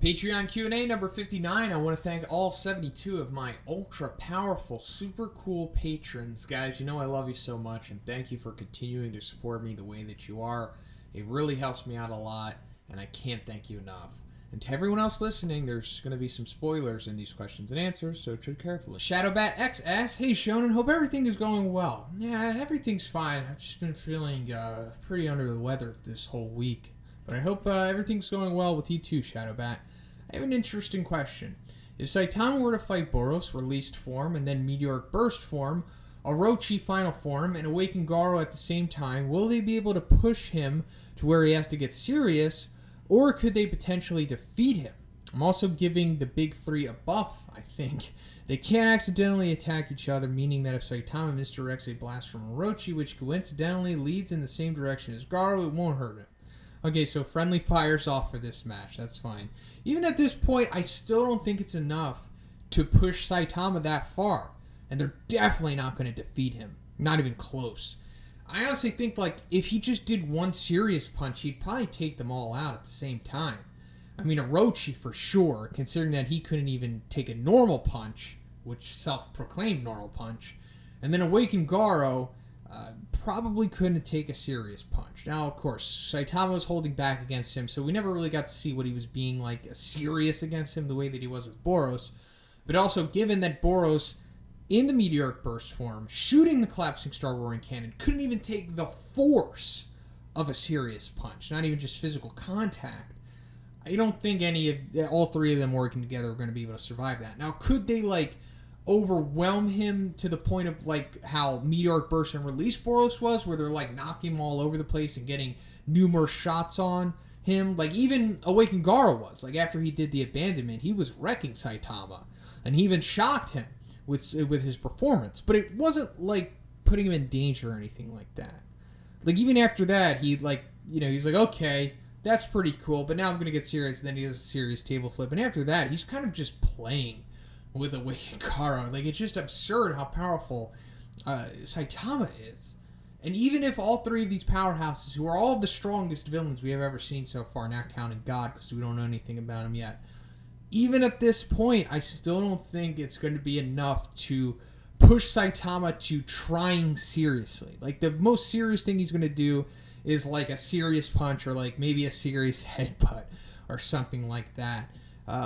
Patreon Q&A number 59. I want to thank all 72 of my ultra powerful, super cool patrons. Guys, you know I love you so much, and thank you for continuing to support me the way that you are. It really helps me out a lot, and I can't thank you enough. And to everyone else listening, there's going to be some spoilers in these questions and answers, so tread carefully. ShadowBatX asks, "Hey Shonen, hope everything is going well." Yeah, everything's fine. I've just been feeling pretty under the weather this whole week. But I hope everything's going well with you too, ShadowBat. I have an interesting question. If Saitama were to fight Boros, released form, and then Meteoric Burst form, Orochi final form, and Awakened Garou at the same time, will they be able to push him to where he has to get serious, or could they potentially defeat him? I'm also giving the big three a buff, I think. They can't accidentally attack each other, meaning that if Saitama misdirects a blast from Orochi, which coincidentally leads in the same direction as Garou, it won't hurt him. Okay, so friendly fires off for this match. That's fine. Even at this point, I still don't think it's enough to push Saitama that far. And they're definitely not going to defeat him. Not even close. I honestly think, like, if he just did one serious punch, he'd probably take them all out at the same time. I mean, Orochi for sure, considering that he couldn't even take a normal punch, which self-proclaimed normal punch. And then Awakened Garou probably couldn't take a serious punch. Now, of course, Saitama was holding back against him, so we never really got to see what he was being like serious against him the way that he was with Boros. But also, given that Boros, in the Meteoric Burst form, shooting the Collapsing Star Roaring Cannon, couldn't even take the force of a serious punch, not even just physical contact, I don't think all three of them working together are going to be able to survive that. Now, could they, like, overwhelm him to the point of like how Meteoric Burst and Release Boros was, where they're like knocking him all over the place and getting numerous shots on him? Like even Awakened Garou was, like after he did the abandonment, he was wrecking Saitama, and he even shocked him with his performance. But it wasn't like putting him in danger or anything like that. Like even after that, he like, you know, he's like, okay, that's pretty cool, but now I'm gonna get serious. And then he does a serious table flip, and after that, he's kind of just playing with Awakened Garou. Like, it's just absurd how powerful Saitama is. And even if all three of these powerhouses, who are all of the strongest villains we have ever seen so far, not counting God, because we don't know anything about him yet, even at this point, I still don't think it's going to be enough to push Saitama to trying seriously. Like, the most serious thing he's going to do is, like, a serious punch or, like, maybe a serious headbutt or something like that.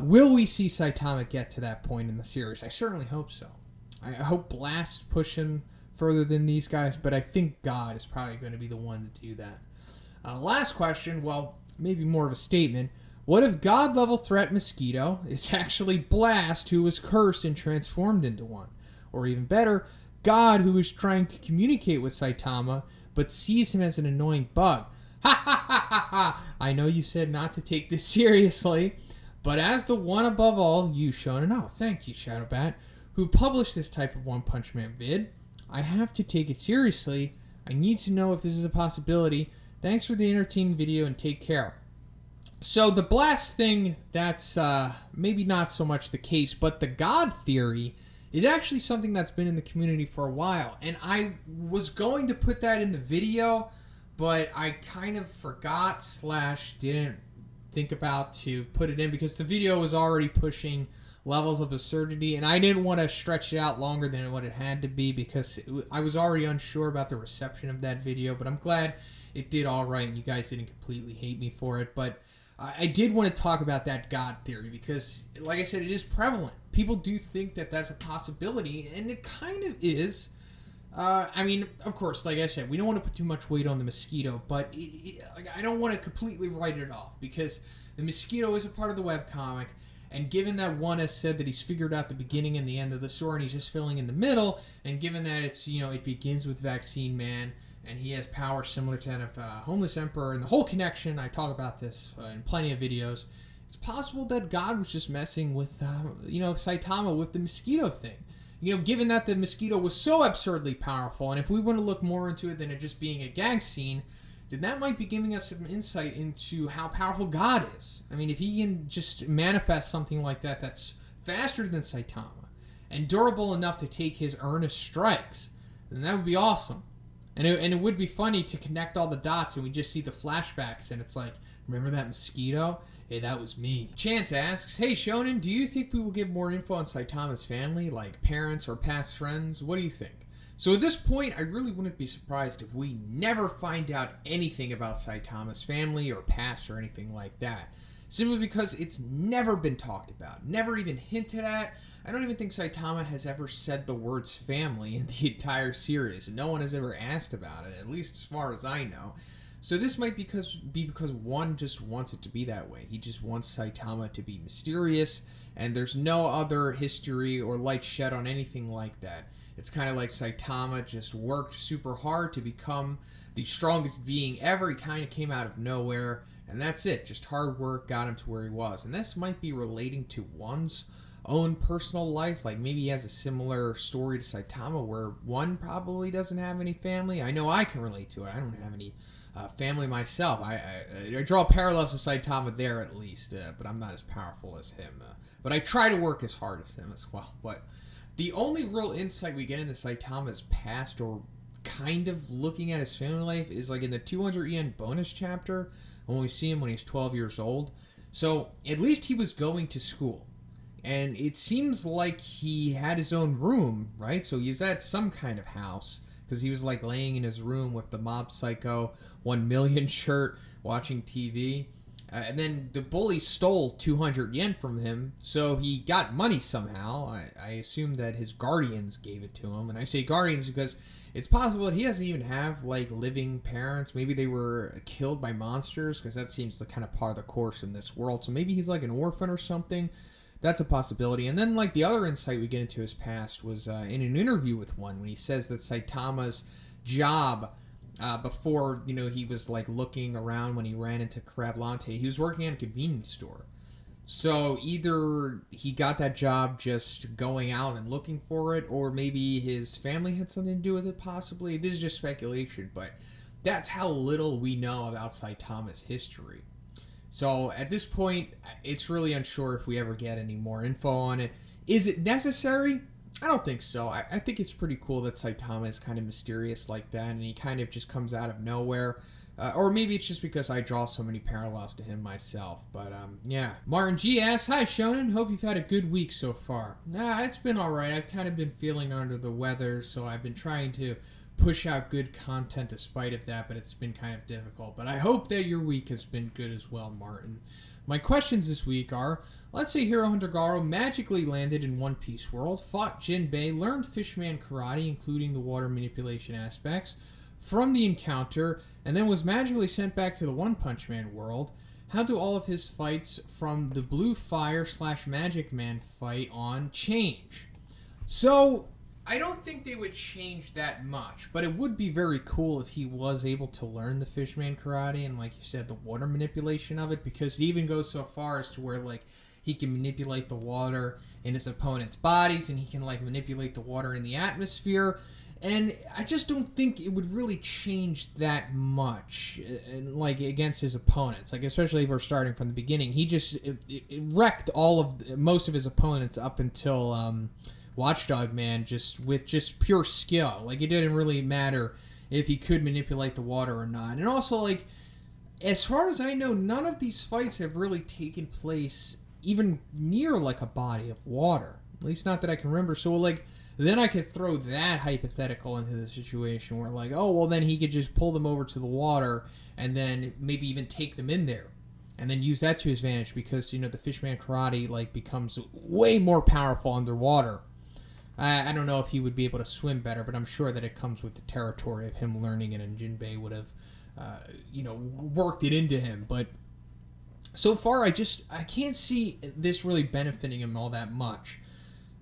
Will we see Saitama get to that point in the series? I certainly hope so. I hope Blast push him further than these guys, but I think God is probably going to be the one to do that. Last question, well, maybe more of a statement. What if God-level threat Mosquito is actually Blast, who was cursed and transformed into one? Or even better, God, who is trying to communicate with Saitama, but sees him as an annoying bug. Ha ha ha ha ha! I know you said not to take this seriously, but as the one above all, you Shonen, oh, thank you, ShadowBat, who published this type of One Punch Man vid, I have to take it seriously. I need to know if this is a possibility. Thanks for the entertaining video and take care. So the Blast thing, that's maybe not so much the case, but the God theory is actually something that's been in the community for a while. And I was going to put that in the video, but I kind of forgot / didn't think about to put it in because the video was already pushing levels of absurdity, and I didn't want to stretch it out longer than what it had to be because I was already unsure about the reception of that video, but I'm glad it did all right and you guys didn't completely hate me for it. But I did want to talk about that God theory because, like I said, it is prevalent. People do think that that's a possibility, and it kind of is. I mean, of course, like I said, we don't want to put too much weight on the Mosquito, but I don't want to completely write it off because the Mosquito is a part of the webcomic, and given that one has said that he's figured out the beginning and the end of the story and he's just filling in the middle, and given that it's, you know, it begins with Vaccine Man and he has power similar to that of Homeless Emperor and the whole connection, I talk about this in plenty of videos, it's possible that God was just messing with, you know, Saitama with the Mosquito thing. You know, given that the Mosquito was so absurdly powerful, and if we want to look more into it than it just being a gag scene, then that might be giving us some insight into how powerful God is. I mean, if he can just manifest something like that that's faster than Saitama and durable enough to take his earnest strikes, then that would be awesome. And it would be funny to connect all the dots and we just see the flashbacks and it's like, remember that Mosquito? Hey, that was me. Chance asks, hey Shonen, do you think we will get more info on Saitama's family, like parents or past friends? What do you think? So at this point, I really wouldn't be surprised if we never find out anything about Saitama's family or past or anything like that. Simply because it's never been talked about, never even hinted at. I don't even think Saitama has ever said the words family in the entire series, and no one has ever asked about it, at least as far as I know. So this might be because one just wants it to be that way. He just wants Saitama to be mysterious, and there's no other history or light shed on anything like that. It's kind of like Saitama just worked super hard to become the strongest being ever. He kind of came out of nowhere, and that's it. Just hard work got him to where he was. And this might be relating to one's own personal life. Like maybe he has a similar story to Saitama where one probably doesn't have any family. I know I can relate to it. I don't have any family myself. I draw parallels to Saitama there at least, but I'm not as powerful as him. But I try to work as hard as him as well. But the only real insight we get into Saitama's past, or kind of looking at his family life, is like in the 200 yen bonus chapter when we see him when he's 12 years old. So at least he was going to school. And it seems like he had his own room, right? So he was at some kind of house, because he was like laying in his room with the Mob Psycho 1 million shirt watching TV. And then the bully stole 200 yen from him, so he got money somehow. I assume that his guardians gave it to him. And I say guardians because it's possible that he doesn't even have like living parents. Maybe they were killed by monsters, because that seems the kind of part of the course in this world. So maybe he's like an orphan or something. That's a possibility. And then like the other insight we get into his past was in an interview with one, when he says that Saitama's job before, you know, he was like looking around when he ran into Carablante, he was working at a convenience store. So either he got that job just going out and looking for it, or maybe his family had something to do with it, possibly. This is just speculation, but that's how little we know about Saitama's history. So at this point, it's really unsure if we ever get any more info on it. Is it necessary? I don't think so. I think it's pretty cool that Saitama is kind of mysterious like that, and he kind of just comes out of nowhere. Or maybe it's just because I draw so many parallels to him myself. But, yeah. Martin G asks, hi, Shonen. Hope you've had a good week so far. It's been alright. I've kind of been feeling under the weather, so I've been trying to push out good content despite of that, but it's been kind of difficult. But I hope that your week has been good as well, Martin. My questions this week are, let's say Hero Hunter Garou magically landed in One Piece world, fought Jinbei, learned Fishman Karate, including the water manipulation aspects, from the encounter, and then was magically sent back to the One Punch Man world. How do all of his fights from the Blue Fire / Magic Man fight on change? So I don't think they would change that much, but it would be very cool if he was able to learn the Fishman Karate and, like you said, the water manipulation of it, because it even goes so far as to where, like, he can manipulate the water in his opponent's bodies, and he can, like, manipulate the water in the atmosphere, and I just don't think it would really change that much, like, against his opponents, like, especially if we're starting from the beginning. He just it wrecked most of his opponents up until Watchdog Man, just with just pure skill. Like, it didn't really matter if he could manipulate the water or not. And also, like, as far as I know, none of these fights have really taken place even near, like, a body of water. At least not that I can remember. So, like, then I could throw that hypothetical into the situation where, like, oh, well, then he could just pull them over to the water and then maybe even take them in there. And then use that to his advantage because, you know, the Fishman Karate, like, becomes way more powerful underwater. I don't know if he would be able to swim better, but I'm sure that it comes with the territory of him learning it, and Jinbei would have, worked it into him. But so far, I can't see this really benefiting him all that much.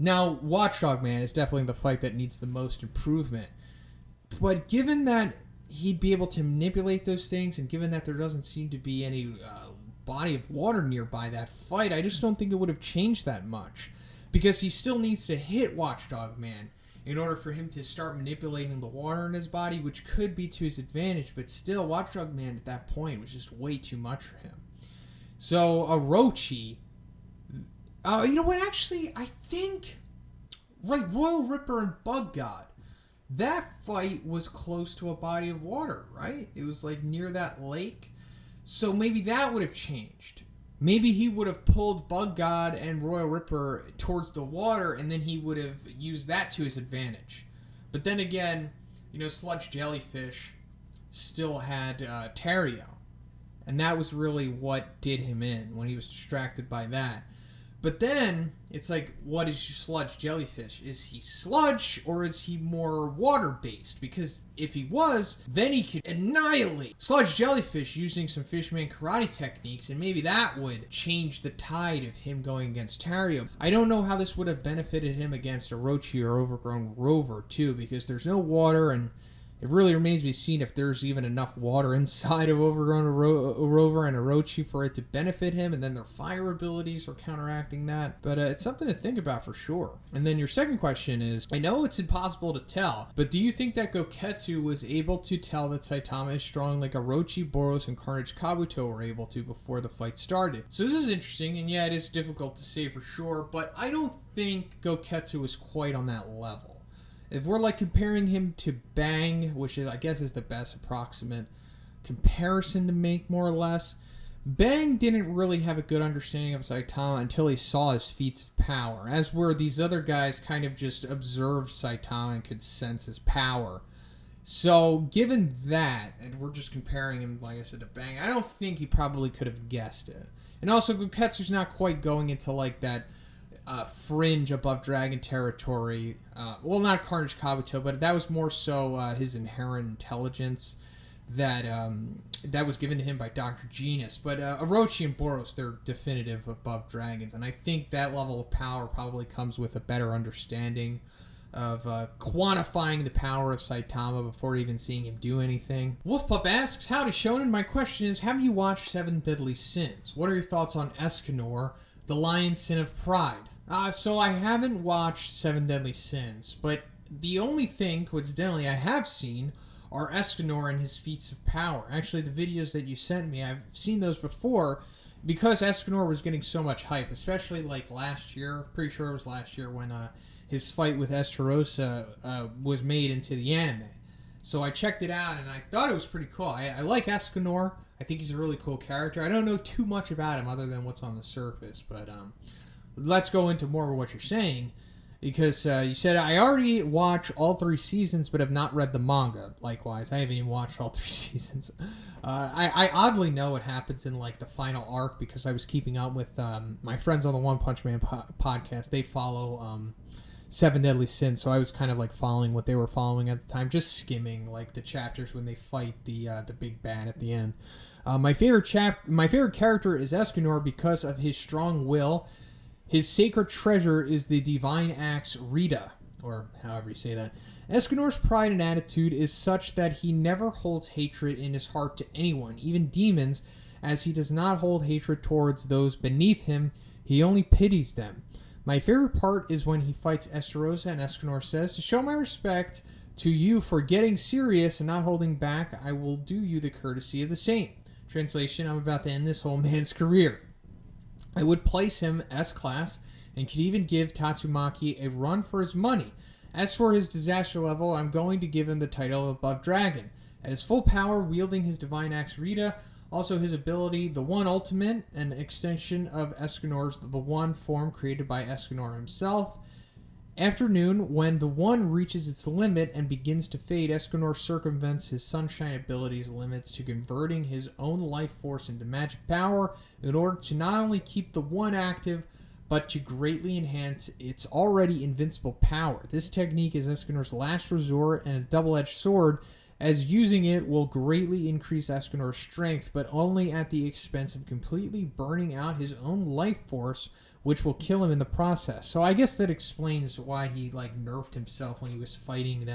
Now, Watchdog Man is definitely the fight that needs the most improvement. But given that he'd be able to manipulate those things, and given that there doesn't seem to be any body of water nearby that fight, I just don't think it would have changed that much. Because he still needs to hit Watchdog Man in order for him to start manipulating the water in his body, which could be to his advantage, but still, Watchdog Man at that point was just way too much for him. So, Orochi, you know what, actually, I think, right, Royal Ripper and Bug God, that fight was close to a body of water, right? It was, like, near that lake. So maybe that would have changed. maybe he would have pulled Bug God and Royal Ripper towards the water, and then he would have used that to his advantage. But then again, Sludge Jellyfish still had Terrio. And that was really what did him in when he was distracted by that. But then, it's like, what is Sludge Jellyfish? Is he sludge, or is he more water-based? Because if he was, then he could annihilate Sludge Jellyfish using some Fishman karate techniques, and maybe that would change the tide of him going against Terrio. I don't know how this would have benefited him against Orochi or Overgrown Rover, too, because there's no water, and it really remains to be seen if there's even enough water inside of Overgrown Rover and Orochi for it to benefit him, and then their fire abilities are counteracting that. But it's something to think about for sure. And then your second question is, I know it's impossible to tell, but do you think that Goketsu was able to tell that Saitama is strong like Orochi, Boros, and Carnage Kabuto were able to before the fight started? So this is interesting, and yeah, it is difficult to say for sure, but I don't think Goketsu was quite on that level. If we're like comparing him to Bang, which is, I guess, is the best approximate comparison to make, more or less, Bang didn't really have a good understanding of Saitama until he saw his feats of power, as were these other guys kind of just observed Saitama and could sense his power. So, given that, and we're just comparing him, like I said, to Bang, I don't think he probably could have guessed it. And also, Goketsu's not quite going into like that fringe above dragon territory. Well, not Carnage Kabuto, but that was more so his inherent intelligence that was given to him by Dr. Genius. But Orochi and Boros, they're definitive above dragons, and I think that level of power probably comes with a better understanding of quantifying the power of Saitama before even seeing him do anything. Wolfpup asks, howdy Shonen, my question is, have you watched Seven Deadly Sins? What are your thoughts on Escanor, the Lion Sin of Pride? So I haven't watched Seven Deadly Sins, but the only thing, coincidentally, I have seen are Escanor and his feats of power. Actually, the videos that you sent me, I've seen those before because Escanor was getting so much hype, especially like last year. Pretty sure it was last year when his fight with Estarossa was made into the anime. So I checked it out and I thought it was pretty cool. I like Escanor. I think he's a really cool character. I don't know too much about him other than what's on the surface, but let's go into more of what you're saying, because you said, I already watched all 3 seasons but have not read the manga. Likewise, I haven't even watched all 3 seasons. I oddly know what happens in like the final arc because I was keeping up with my friends on the One Punch Man podcast. They follow Seven Deadly Sins, so I was kind of like following what they were following at the time, just skimming like the chapters when they fight the big bad at the end. My favorite character is Escanor because of his strong will. His sacred treasure is the divine axe Rita, or however you say that. Escanor's pride and attitude is such that he never holds hatred in his heart to anyone, even demons, as he does not hold hatred towards those beneath him. He only pities them. My favorite part is when he fights Estarossa and Escanor says, to show my respect to you for getting serious and not holding back, I will do you the courtesy of the same. Translation, I'm about to end this whole man's career. I would place him S-class and could even give Tatsumaki a run for his money. As for his disaster level, I'm going to give him the title of Above Dragon. At his full power, wielding his divine axe Rita, also his ability, the One Ultimate, an extension of Escanor's the One form created by Escanor himself. Afternoon, when the One reaches its limit and begins to fade, Escanor circumvents his Sunshine ability's limits to converting his own life force into magic power in order to not only keep the One active, but to greatly enhance its already invincible power. This technique is Escanor's last resort and a double-edged sword, as using it will greatly increase Escanor's strength, but only at the expense of completely burning out his own life force, which will kill him in the process. So I guess that explains why he like nerfed himself when he was fighting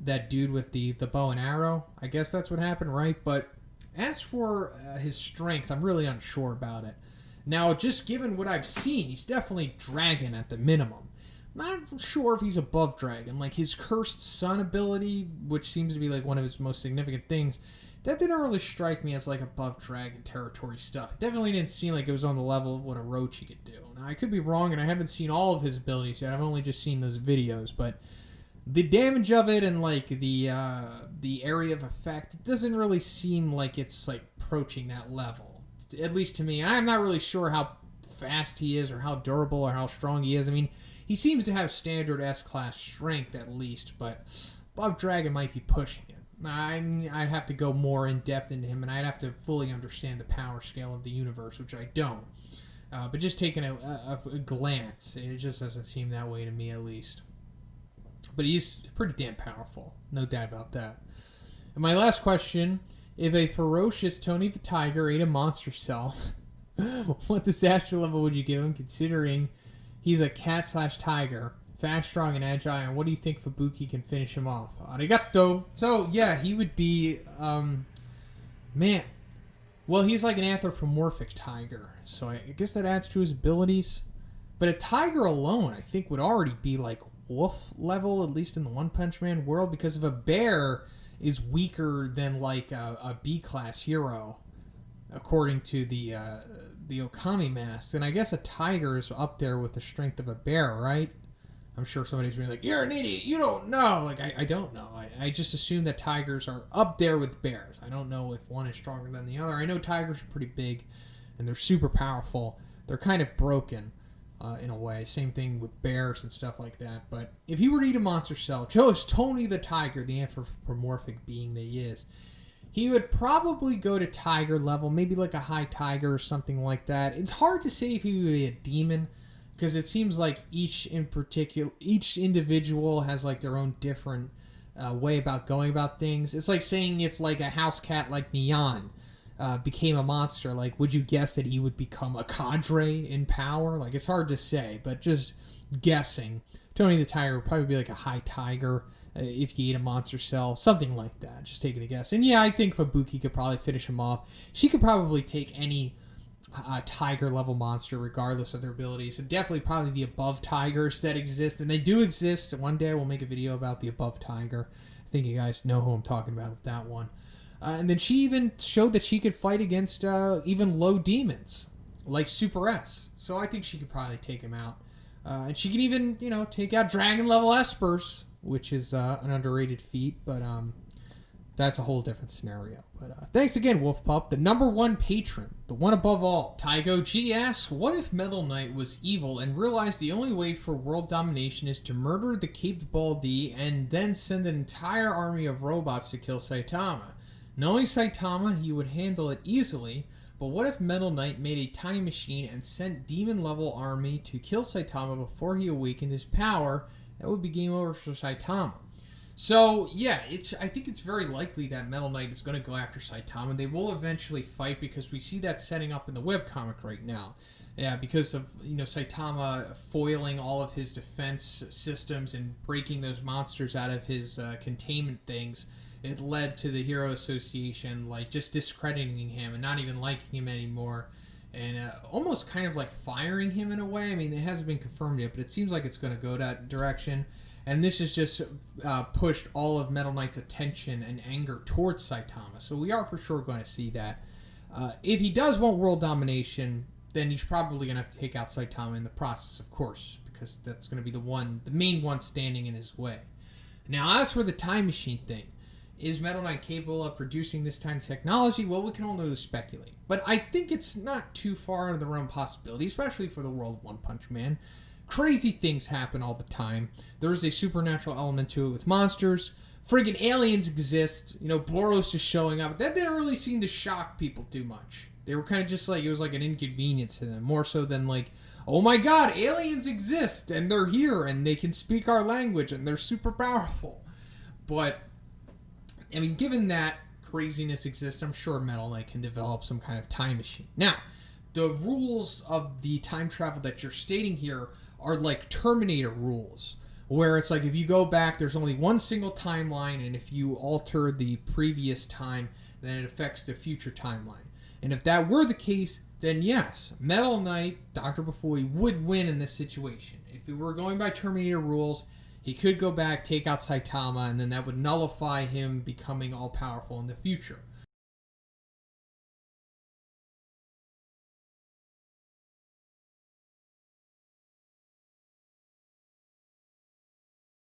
that dude with the bow and arrow. I guess that's what happened, right? But as for his strength, I'm really unsure about it. Now, just given what I've seen, he's definitely dragon at the minimum. Not sure if he's above dragon. Like his Cursed Sun ability, which seems to be like one of his most significant things, that didn't really strike me as like above dragon territory stuff. It definitely didn't seem like it was on the level of what Orochi could do. Now, I could be wrong, and I haven't seen all of his abilities yet. I've only just seen those videos, but the damage of it and like the area of effect, it doesn't really seem like it's like approaching that level. at least to me. I'm not really sure how fast he is or how durable or how strong he is. I mean, he seems to have standard S-class strength at least, but Bob Dragon might be pushing it. I'd have to go more in depth into him, and I'd have to fully understand the power scale of the universe, which I don't. But just taking a glance, it just doesn't seem that way to me, at least. But he's pretty damn powerful, no doubt about that. And my last question: if a ferocious Tony the Tiger ate a monster cell, what disaster level would you give him, considering he's a cat/tiger, fast, strong, and agile, and what do you think Fubuki can finish him off? Arigato! So, yeah, he would be, man. Well, he's like an anthropomorphic tiger, so I guess that adds to his abilities. But a tiger alone, I think, would already be like wolf level, at least in the One Punch Man world, because if a bear is weaker than like a B-class hero, according to the Okami mask, then I guess a tiger is up there with the strength of a bear, right? I'm sure somebody's going to be like, you're an idiot, you don't know. Like, I don't know. I just assume that tigers are up there with bears. I don't know if one is stronger than the other. I know tigers are pretty big, and they're super powerful. They're kind of broken in a way. Same thing with bears and stuff like that. But if he were to eat a monster cell, chose Tony the Tiger, the anthropomorphic being that he is, he would probably go to tiger level, maybe like a high tiger or something like that. It's hard to say if he would be a demon, because it seems like each individual has like their own different way about going about things. It's like saying if like a house cat like Neon became a monster, like would you guess that he would become a cadre in power? Like it's hard to say, but just guessing. Tony the Tiger would probably be like a high tiger if he ate a monster cell, something like that. Just taking a guess. And yeah, I think Fubuki could probably finish him off. She could probably take any tiger level monster regardless of their abilities, and definitely probably the above tigers that exist, and they do exist. One day we'll make a video about the above tiger. I think you guys know who I'm talking about with that one. And then she even showed that she could fight against even low demons like Super S, so I think she could probably take him out. And she can even, take out dragon level espers, which is an underrated feat, but that's a whole different scenario. But thanks again, Wolf Pup, the #1 patron, the one above all. Tygo G asks, what if Metal Knight was evil and realized the only way for world domination is to murder the Caped Baldy and then send an entire army of robots to kill Saitama? Knowing Saitama, he would handle it easily, but what if Metal Knight made a time machine and sent demon-level army to kill Saitama before he awakened his power? That would be game over for Saitama. So, yeah, I think it's very likely that Metal Knight is going to go after Saitama. They will eventually fight because we see that setting up in the webcomic right now. Yeah, because of, Saitama foiling all of his defense systems and breaking those monsters out of his containment things. It led to the Hero Association, just discrediting him and not even liking him anymore. And almost kind of firing him in a way. I mean, it hasn't been confirmed yet, but it seems like it's going to go that direction. And this has just pushed all of Metal Knight's attention and anger towards Saitama. So we are for sure going to see that. If he does want world domination, then he's probably going to have to take out Saitama in the process, of course, because that's going to be the main one standing in his way. Now, as for the time machine thing, is Metal Knight capable of producing this kind of technology? Well, we can only speculate. But I think it's not too far out of the realm of possibility, especially for the world of One Punch Man. Crazy things happen all the time. There's a supernatural element to it with monsters. Friggin' aliens exist. Boros is showing up. That didn't really seem to shock people too much. They were kind of just it was like an inconvenience to them. More so than oh my god, aliens exist and they're here and they can speak our language and they're super powerful. But, I mean, given that craziness exists, I'm sure Metal Knight can develop some kind of time machine. Now, the rules of the time travel that you're stating here are like Terminator rules, where it's if you go back, there's only one single timeline, and if you alter the previous time, then it affects the future timeline. And if that were the case, then yes, Metal Knight, Dr. Bafui, would win in this situation. If we were going by Terminator rules, he could go back, take out Saitama, and then that would nullify him becoming all-powerful in the future.